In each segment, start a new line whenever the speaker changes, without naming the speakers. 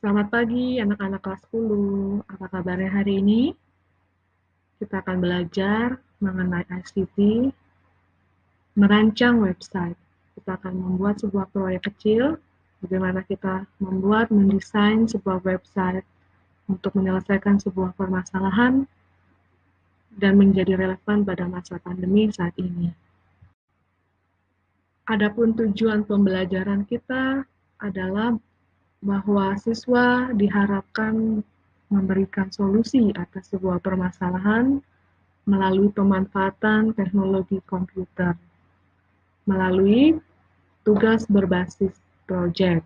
Selamat pagi anak-anak kelas 10. Apa kabarnya hari ini? Kita akan belajar mengenai ICT, merancang website. Kita akan membuat sebuah proyek kecil, bagaimana kita mendesain sebuah website untuk menyelesaikan sebuah permasalahan dan menjadi relevan pada masa pandemi saat ini. Adapun tujuan pembelajaran kita adalah bahwa siswa diharapkan memberikan solusi atas sebuah permasalahan melalui pemanfaatan teknologi komputer, melalui tugas berbasis proyek.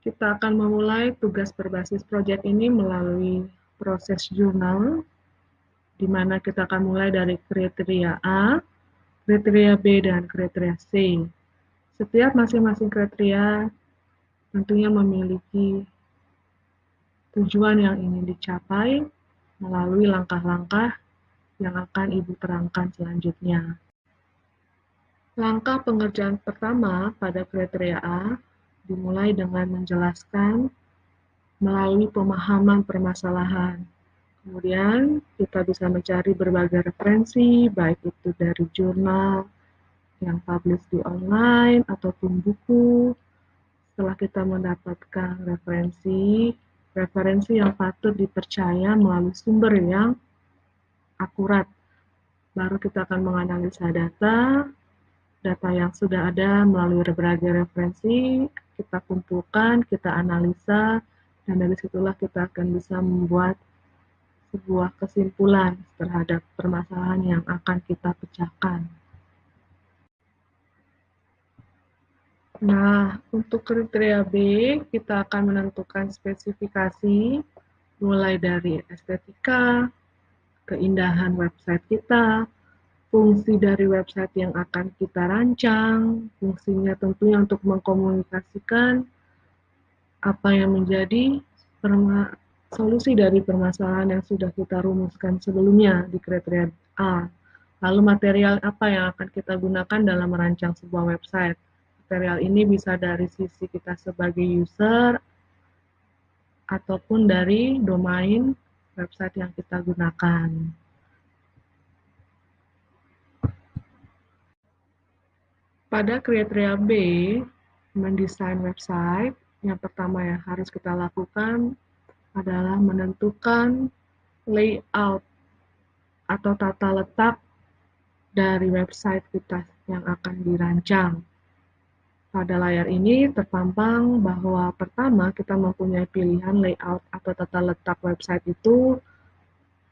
Kita akan memulai tugas berbasis proyek ini melalui proses jurnal, di mana kita akan mulai dari kriteria A, kriteria B, dan kriteria C. Setiap masing-masing kriteria tentunya memiliki tujuan yang ingin dicapai melalui langkah-langkah yang akan Ibu terangkan selanjutnya. Langkah pengerjaan pertama pada kriteria A dimulai dengan menjelaskan melalui pemahaman permasalahan. Kemudian kita bisa mencari berbagai referensi, baik itu dari jurnal yang publish di online ataupun buku. Setelah kita mendapatkan referensi yang patut dipercaya melalui sumber yang akurat, baru kita akan menganalisa data yang sudah ada melalui berbagai referensi, kita kumpulkan, kita analisa, dan dari situlah kita akan bisa membuat sebuah kesimpulan terhadap permasalahan yang akan kita pecahkan. Nah, untuk kriteria B, kita akan menentukan spesifikasi, mulai dari estetika, keindahan website kita, fungsi dari website yang akan kita rancang, fungsinya tentunya untuk mengkomunikasikan apa yang menjadi solusi dari permasalahan yang sudah kita rumuskan sebelumnya di kriteria A. Lalu material apa yang akan kita gunakan dalam merancang sebuah website. Material ini bisa dari sisi kita sebagai user ataupun dari domain website yang kita gunakan. Pada kriteria B, mendesain website, yang pertama yang harus kita lakukan adalah menentukan layout atau tata letak dari website kita yang akan dirancang. Pada layar ini terpampang bahwa pertama kita mempunyai pilihan layout atau tata letak website itu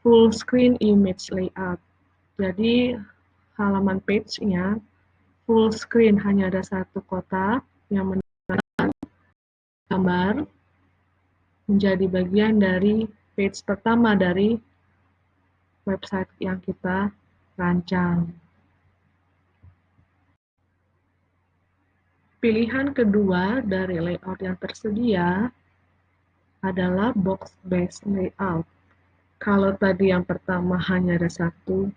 full screen image layout. Jadi halaman page-nya full screen, hanya ada satu kotak yang menampilkan gambar menjadi bagian dari page pertama dari website yang kita rancang. Pilihan kedua dari layout yang tersedia adalah box-based layout. Kalau tadi yang pertama hanya ada satu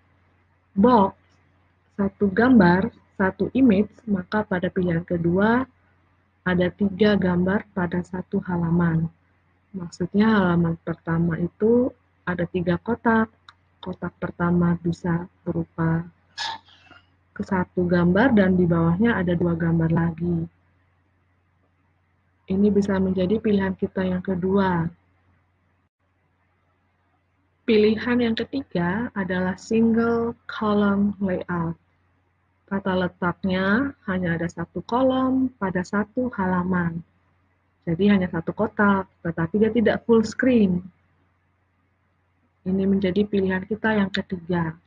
box, satu gambar, satu image, maka pada pilihan kedua ada 3 gambar pada satu halaman. Maksudnya halaman pertama itu ada 3 kotak. Kotak pertama bisa berupa satu gambar dan di bawahnya ada 2 gambar lagi. Ini bisa menjadi pilihan kita yang kedua. Pilihan yang ketiga adalah single column layout. Tata letaknya hanya ada satu kolom pada satu halaman. Jadi hanya satu kotak, tetapi dia tidak full screen. Ini menjadi pilihan kita yang ketiga.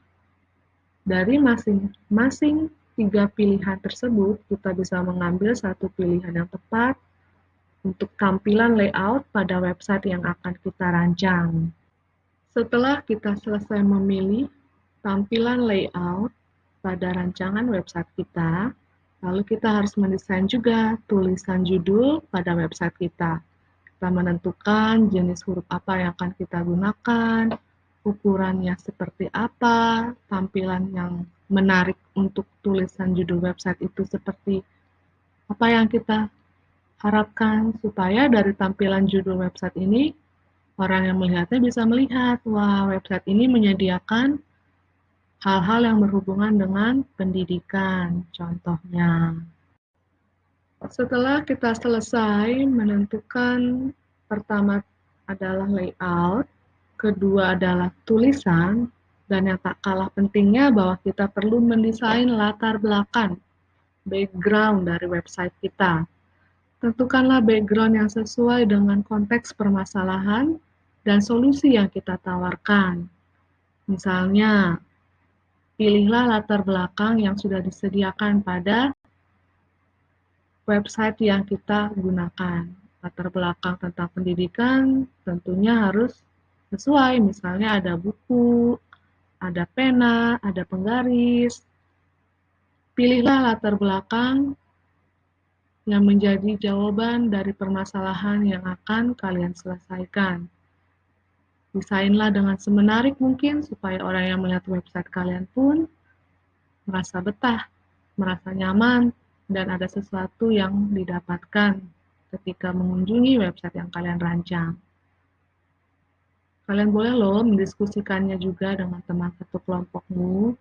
Dari masing-masing 3 pilihan tersebut, kita bisa mengambil satu pilihan yang tepat untuk tampilan layout pada website yang akan kita rancang. Setelah kita selesai memilih tampilan layout pada rancangan website kita, lalu kita harus mendesain juga tulisan judul pada website kita. Kita menentukan jenis huruf apa yang akan kita gunakan, ukurannya seperti apa, tampilan yang menarik untuk tulisan judul website itu seperti apa yang kita Harapkan supaya dari tampilan judul website ini, orang yang melihatnya bisa melihat, wah, website ini menyediakan hal-hal yang berhubungan dengan pendidikan, contohnya. Setelah kita selesai menentukan, pertama adalah layout, kedua adalah tulisan, dan yang tak kalah pentingnya bahwa kita perlu mendesain latar belakang, background dari website kita. Tentukanlah background yang sesuai dengan konteks permasalahan dan solusi yang kita tawarkan. Misalnya, pilihlah latar belakang yang sudah disediakan pada website yang kita gunakan. Latar belakang tentang pendidikan tentunya harus sesuai, misalnya ada buku, ada pena, ada penggaris. Pilihlah latar belakang yang menjadi jawaban dari permasalahan yang akan kalian selesaikan. Desainlah dengan semenarik mungkin supaya orang yang melihat website kalian pun merasa betah, merasa nyaman, dan ada sesuatu yang didapatkan ketika mengunjungi website yang kalian rancang. Kalian boleh loh mendiskusikannya juga dengan teman satu kelompokmu.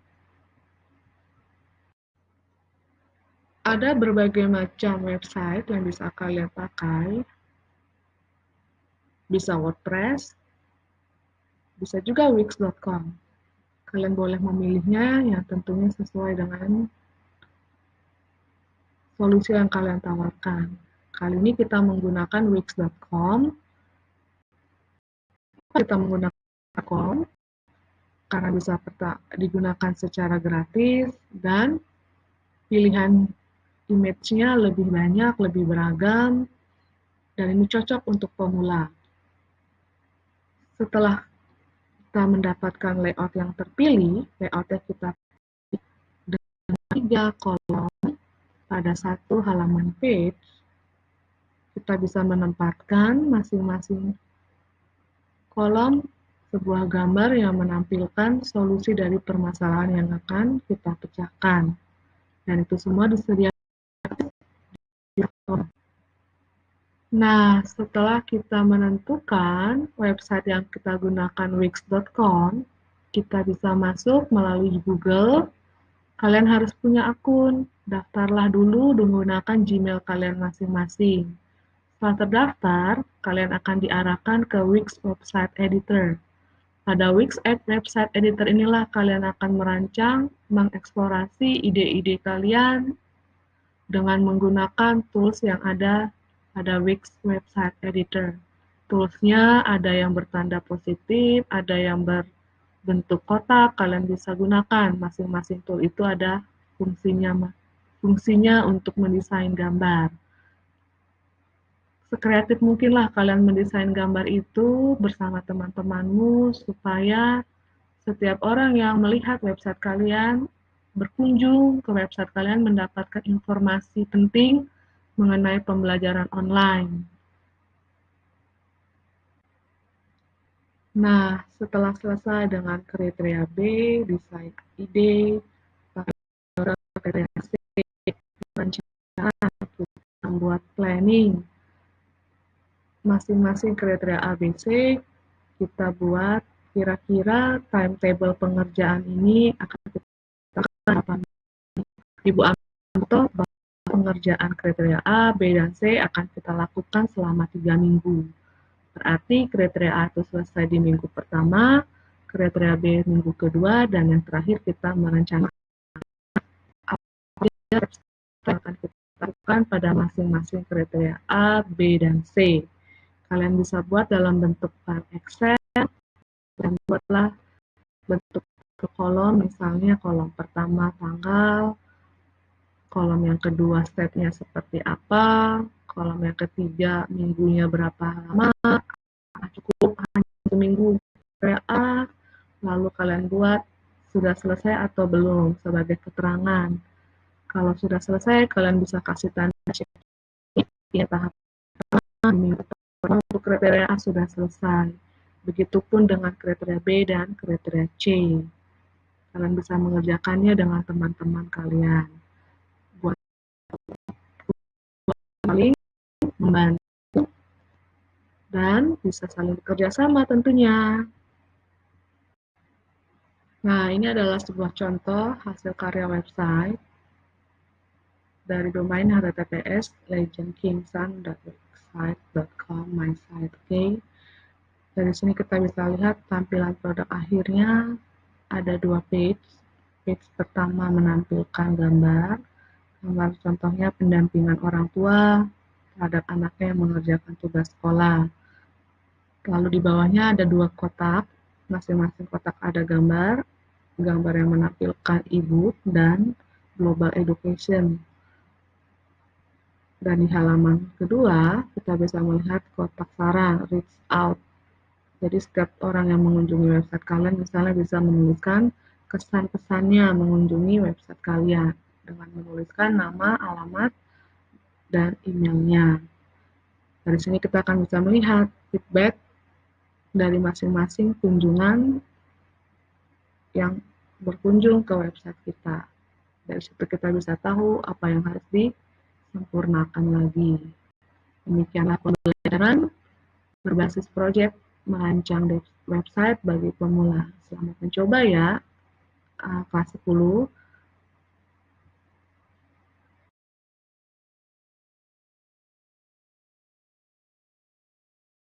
Ada berbagai macam website yang bisa kalian pakai. Bisa WordPress, bisa juga Wix.com. Kalian boleh memilihnya yang tentunya sesuai dengan solusi yang kalian tawarkan. Kali ini kita menggunakan Wix.com. Kita menggunakan com karena bisa digunakan secara gratis dan pilihan image-nya lebih banyak, lebih beragam, dan ini cocok untuk pemula. Setelah kita mendapatkan layout yang terpilih, layoutnya kita dengan 3 kolom pada satu halaman page, kita bisa menempatkan masing-masing kolom sebuah gambar yang menampilkan solusi dari permasalahan yang akan kita pecahkan. Dan itu semua disediakan. Nah, setelah kita menentukan website yang kita gunakan Wix.com, kita bisa masuk melalui Google. Kalian harus punya akun, daftarlah dulu menggunakan Gmail kalian masing-masing. Setelah terdaftar, kalian akan diarahkan ke Wix Website Editor. Pada Wix Website Editor inilah kalian akan merancang, mengeksplorasi ide-ide kalian dengan menggunakan tools yang ada pada Wix Website Editor. Toolsnya ada yang bertanda positif, ada yang berbentuk kotak, kalian bisa gunakan. Masing-masing tool itu ada fungsinya untuk mendesain gambar. Sekreatif mungkinlah kalian mendesain gambar itu bersama teman-temanmu supaya setiap orang yang melihat website kalian berkunjung ke website kalian mendapatkan informasi penting mengenai pembelajaran online. Nah, setelah selesai dengan kriteria B, desain ide, kriteria C, perencanaan, membuat planning, masing-masing kriteria A, B, C, kita buat kira-kira timetable pengerjaan ini akan kita lakukan apa. Ibu ambil pengerjaan kriteria A, B, dan C akan kita lakukan selama 3 minggu. Berarti kriteria A itu selesai di minggu pertama, kriteria B minggu kedua, dan yang terakhir kita merencanakan apa yang akan kita lakukan pada masing-masing kriteria A, B, dan C. Kalian bisa buat dalam bentuk file Excel, dan buatlah bentuk kolom, misalnya kolom pertama tanggal, kolom yang kedua stepnya seperti apa, kolom yang ketiga minggunya berapa lama, cukup hanya seminggu PA, lalu kalian buat sudah selesai atau belum sebagai keterangan. Kalau sudah selesai, kalian bisa kasih tanda check ya tahap minggu pertama untuk kriteria A sudah selesai. Begitupun dengan kriteria B dan kriteria C. Kalian bisa mengerjakannya dengan teman-teman kalian. Buat link membantu dan bisa saling bekerja sama tentunya. Nah, ini adalah sebuah contoh hasil karya website dari domain https legendkingsun.wixsite.com my site. Oke. Dari sini kita bisa lihat tampilan produk akhirnya ada dua page. Page pertama menampilkan gambar contohnya pendampingan orang tua terhadap anaknya yang mengerjakan tugas sekolah. Lalu di bawahnya ada dua kotak, masing-masing kotak ada gambar yang menampilkan e-book dan global education. Dan di halaman kedua, kita bisa melihat kotak saran, reach out. Jadi setiap orang yang mengunjungi website kalian misalnya bisa menuliskan kesan-pesannya mengunjungi website kalian dengan menuliskan nama, alamat, dan emailnya. Dari sini kita akan bisa melihat feedback dari masing-masing kunjungan yang berkunjung ke website kita. Dari situ kita bisa tahu apa yang harus disempurnakan lagi. Demikianlah pembelajaran berbasis proyek merancang website bagi pemula. Selamat mencoba ya, kelas 10.